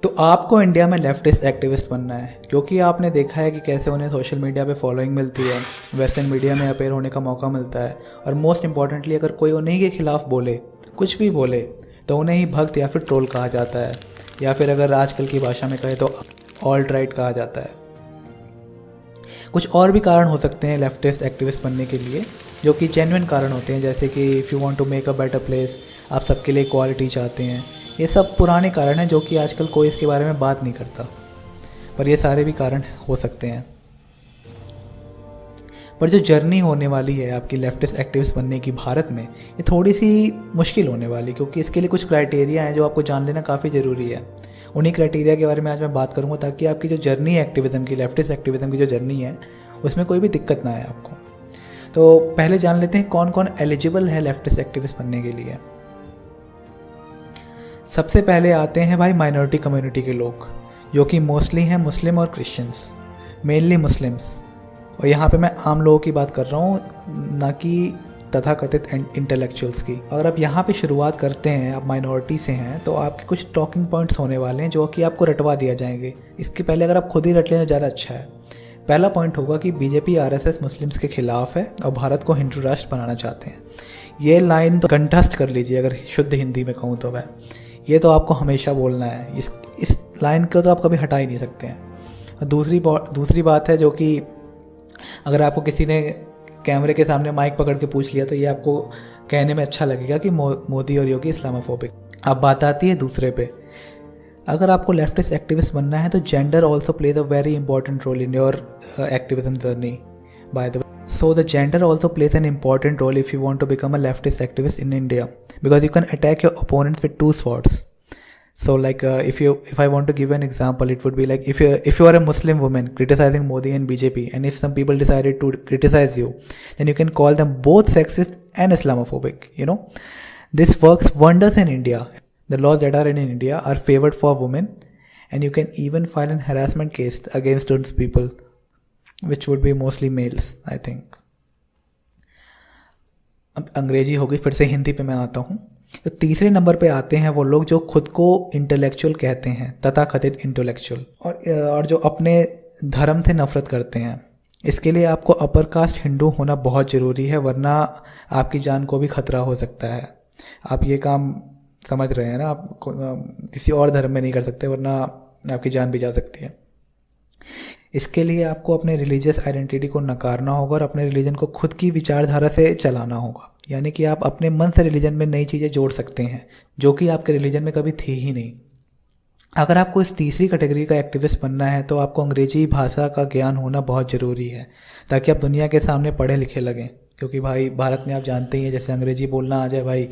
तो आपको इंडिया में लेफ्टिस्ट एक्टिविस्ट बनना है क्योंकि आपने देखा है कि कैसे उन्हें सोशल मीडिया पे फॉलोइंग मिलती है, वेस्टर्न मीडिया में अपेयर होने का मौका मिलता है, और मोस्ट इम्पॉर्टेंटली अगर कोई उन्हीं के खिलाफ बोले, कुछ भी बोले, तो उन्हें ही भक्त या फिर ट्रोल कहा जाता है, या फिर अगर आजकल की भाषा में कहे तो ऑल्ट राइट कहा जाता है। कुछ और भी कारण हो सकते हैं लेफ्टिस्ट एक्टिविस्ट बनने के लिए, जो कि जेन्युइन कारण होते हैं, जैसे कि if you want to make a better place, आप सबके लिए इक्वालिटी चाहते हैं। ये सब पुराने कारण हैं जो कि आजकल कोई इसके बारे में बात नहीं करता, पर ये सारे भी कारण हो सकते हैं। पर जो जर्नी होने वाली है आपकी लेफ्टिस्ट एक्टिविस्ट बनने की भारत में, ये थोड़ी सी मुश्किल होने वाली, क्योंकि इसके लिए कुछ क्राइटेरिया हैं जो आपको जान लेना काफ़ी ज़रूरी है। उन्हीं क्राइटेरिया के बारे में आज मैं बात करूँगा, ताकि आपकी जो जर्नी है एक्टिविज़म की, लेफ्टिस्ट एक्टिविज़म की जो जर्नी है, उसमें कोई भी दिक्कत ना आए आपको। तो पहले जान लेते हैं कौन कौन एलिजिबल है लेफ्टिस्ट एक्टिविस्ट बनने के लिए। सबसे पहले आते हैं भाई माइनॉरिटी कम्युनिटी के लोग, जो कि मोस्टली हैं मुस्लिम और क्रिश्चियंस, मेनली मुस्लिम्स। और यहाँ पे मैं आम लोगों की बात कर रहा हूँ, ना कि तथाकथित इंटेलेक्चुअल्स की। अगर आप यहाँ पे शुरुआत करते हैं, आप माइनॉरिटी से हैं, तो आपके कुछ टॉकिंग पॉइंट्स होने वाले हैं जो कि आपको रटवा दिया जाएंगे। इसके पहले अगर आप खुद ही रट लें तो ज़्यादा अच्छा है। पहला पॉइंट होगा कि बीजेपी आरएसएस मुस्लिम्स के खिलाफ है और भारत को हिंदू राष्ट्र बनाना चाहते हैं। ये लाइन तो कंठस्थ कर लीजिए, अगर शुद्ध हिंदी में कहूँ तो मैं, ये तो आपको हमेशा बोलना है। इस लाइन को तो आप कभी हटा ही नहीं सकते हैं। दूसरी बात है, जो कि अगर आपको किसी ने कैमरे के सामने माइक पकड़ के पूछ लिया, तो ये आपको कहने में अच्छा लगेगा कि मोदी और योगी इस्लामोफोबिक। अब बात आती है दूसरे पे, अगर आपको लेफ्टिस्ट एक्टिविस्ट बनना है तो gender also plays a very important role in your activism journey by the way. So the gender also plays an important role if you want to become a leftist activist in India, because you can attack your opponents with two swords. So like if I want to give an example, it would be like if you are a Muslim woman criticizing Modi and BJP, and if some people decided to criticize you, then you can call them both sexist and Islamophobic. This works wonders in India. The laws that are in India are favored for women, and you can even file an harassment case against those people, which would be mostly males, I think. अब अंग्रेजी हो गई, फिर से हिंदी पे मैं आता हूँ। तो तीसरे नंबर पे आते हैं वो लोग जो खुद को इंटेलेक्चुअल कहते हैं, तथाकथित इंटेलेक्चुअल, और जो अपने धर्म से नफरत करते हैं। इसके लिए आपको अपर कास्ट हिंदू होना बहुत ज़रूरी है, वरना आपकी जान को भी खतरा हो सकता है। आप ये काम समझ रहे हैं ना, आप किसी और धर्म में नहीं कर सकते, वरना आपकी जान भी जा सकती है। इसके लिए आपको अपने रिलीजियस आइडेंटिटी को नकारना होगा और अपने रिलीजन को खुद की विचारधारा से चलाना होगा। यानी कि आप अपने मन से रिलीजन में नई चीज़ें जोड़ सकते हैं जो कि आपके रिलीजन में कभी थी ही नहीं। अगर आपको इस तीसरी कैटेगरी का एक्टिविस्ट बनना है तो आपको अंग्रेजी भाषा का ज्ञान होना बहुत ज़रूरी है, ताकि आप दुनिया के सामने पढ़े लिखे लगें। क्योंकि भाई भारत में आप जानते ही हैं, जैसे अंग्रेजी बोलना आ जाए भाई,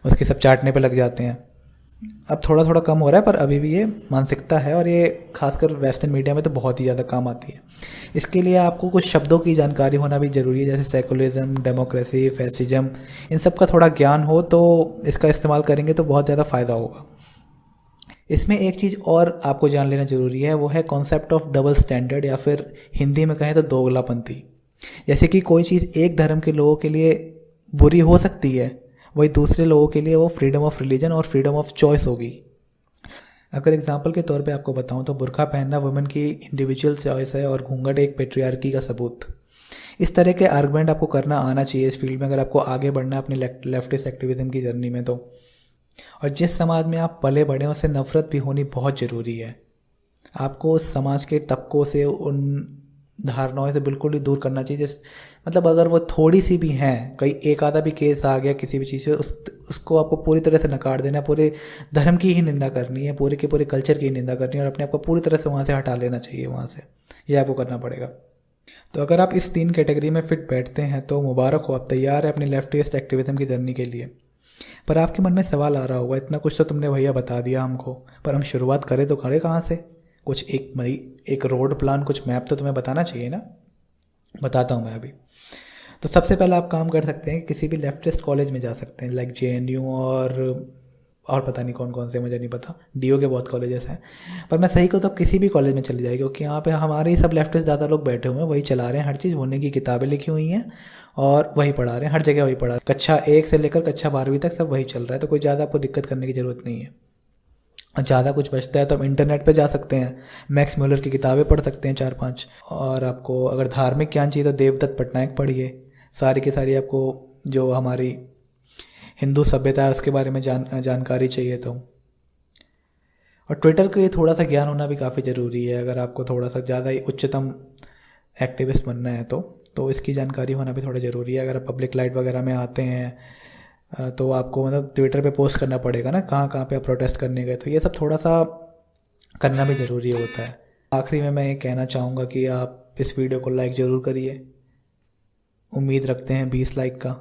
उसके सब चाटने पे लग जाते हैं। अब थोड़ा थोड़ा कम हो रहा है, पर अभी भी ये मानसिकता है, और ये खासकर वेस्टर्न मीडिया में तो बहुत ही ज़्यादा काम आती है। इसके लिए आपको कुछ शब्दों की जानकारी होना भी ज़रूरी है, जैसे सेकुलरिज्म, डेमोक्रेसी, फैसिज्म, इन सब का थोड़ा ज्ञान हो तो इसका इस्तेमाल करेंगे तो बहुत ज़्यादा फ़ायदा होगा। इसमें एक चीज़ और आपको जान लेना ज़रूरी है, वो है कॉन्सेप्ट ऑफ डबल स्टैंडर्ड, या फिर हिंदी में कहें तो दोगलापंथी। जैसे कि कोई चीज़ एक धर्म के लोगों के लिए बुरी हो सकती है, वही दूसरे लोगों के लिए वो फ्रीडम ऑफ रिलीजन और फ्रीडम ऑफ चॉइस होगी। अगर एग्जांपल के तौर पे आपको बताऊं तो बुर्का पहनना वुमेन की इंडिविजुअल चॉइस है और घूंघट एक पेट्रियार्की का सबूत। इस तरह के आर्गुमेंट आपको करना आना चाहिए इस फील्ड में, अगर आपको आगे बढ़ना है अपनी लेफ्टिस्ट एक्टिविज्म की जर्नी में तो। और जिस समाज में आप पले बढ़े हैं उससे नफ़रत भी होनी बहुत ज़रूरी है। आपको समाज के तबकों से, उन धारणाओं से बिल्कुल ही दूर करना चाहिए। मतलब अगर वो थोड़ी सी भी हैं, कहीं एक आधा भी केस आ गया किसी भी चीज़ से, उसको आपको पूरी तरह से नकार देना है। पूरे धर्म की ही निंदा करनी है, पूरे के पूरे कल्चर की ही निंदा करनी है, और अपने आप को पूरी तरह से वहाँ से हटा लेना चाहिए वहाँ से। ये आपको करना पड़ेगा। तो अगर आप इस 3 कैटेगरी में फिट बैठते हैं तो मुबारक हो, आप तैयार हैं अपनी लेफ्टिस्ट एक्टिविज्म की जर्नी के लिए। पर आपके मन में सवाल आ रहा होगा, इतना कुछ तो तुमने भैया बता दिया हमको, पर हम शुरुआत करें तो करें कहाँ से? कुछ एक रोड प्लान, कुछ मैप तो तुम्हें बताना चाहिए ना। बताता हूँ मैं अभी। तो सबसे पहले आप काम कर सकते हैं, किसी भी लेफ्टिस्ट कॉलेज में जा सकते हैं, लाइक JNU और पता नहीं कौन कौन से, मुझे नहीं पता, DO के बहुत कॉलेजेस हैं। पर मैं सही कहूँ तो आप किसी भी कॉलेज में चले जाइए, क्योंकि यहाँ पे हमारे ही सब लेफ्टिस्ट ज़्यादा लोग बैठे हुए हैं, वही चला रहे हैं हर चीज़, होने की किताबें लिखी हुई हैं और वही पढ़ा रहे हैं, हर जगह वही पढ़ा रहे हैं। कक्षा 1 से लेकर कक्षा 12वीं तक सब वही चल रहा है, तो कोई ज़्यादा आपको दिक्कत करने की ज़रूरत नहीं है। ज़्यादा कुछ बचता है तो हम इंटरनेट पे जा सकते हैं, मैक्स म्यूलर की किताबें पढ़ सकते हैं 4-5। और आपको अगर धार्मिक ज्ञान चाहिए तो देवदत्त पटनायक पढ़िए, सारी की सारी आपको जो हमारी हिंदू सभ्यता है उसके बारे में जानकारी चाहिए तो। और ट्विटर के थोड़ा सा ज्ञान होना भी काफ़ी ज़रूरी है, अगर आपको थोड़ा सा ज़्यादा ही उच्चतम एक्टिविस्ट बनना है तो इसकी जानकारी होना भी थोड़ा ज़रूरी है। अगर आप पब्लिक लाइट वगैरह में आते हैं तो आपको मतलब ट्विटर पे पोस्ट करना पड़ेगा ना कहाँ कहाँ पे आप प्रोटेस्ट करने गए, तो ये सब थोड़ा सा करना भी ज़रूरी होता है। आखिरी में मैं ये कहना चाहूँगा कि आप इस वीडियो को लाइक ज़रूर करिए, उम्मीद रखते हैं 20 लाइक का।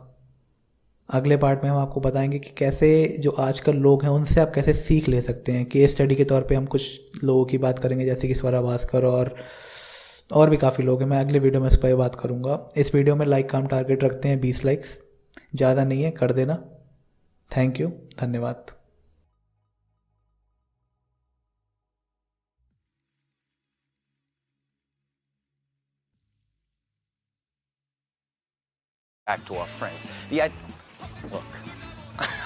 अगले पार्ट में हम आपको बताएंगे कि कैसे जो आजकल लोग हैं उनसे आप कैसे सीख ले सकते हैं। केस स्टडी के तौर पे हम कुछ लोगों की बात करेंगे जैसे कि स्वरा भास्कर और भी काफ़ी लोग हैं। मैं अगले वीडियो में इस पर बात करूँगा। इस वीडियो में लाइक का हम टारगेट रखते हैं 20 लाइक्स, ज़्यादा नहीं है, कर देना। थैंक यू, धन्यवाद। Back to our friends. Look,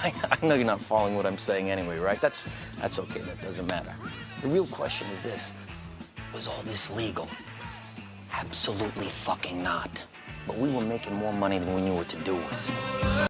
I know you're not following what I'm saying anyway, right? That's okay. That doesn't matter. The real question is this: was all this legal? Absolutely fucking not. But we were making more money than we knew what to do with.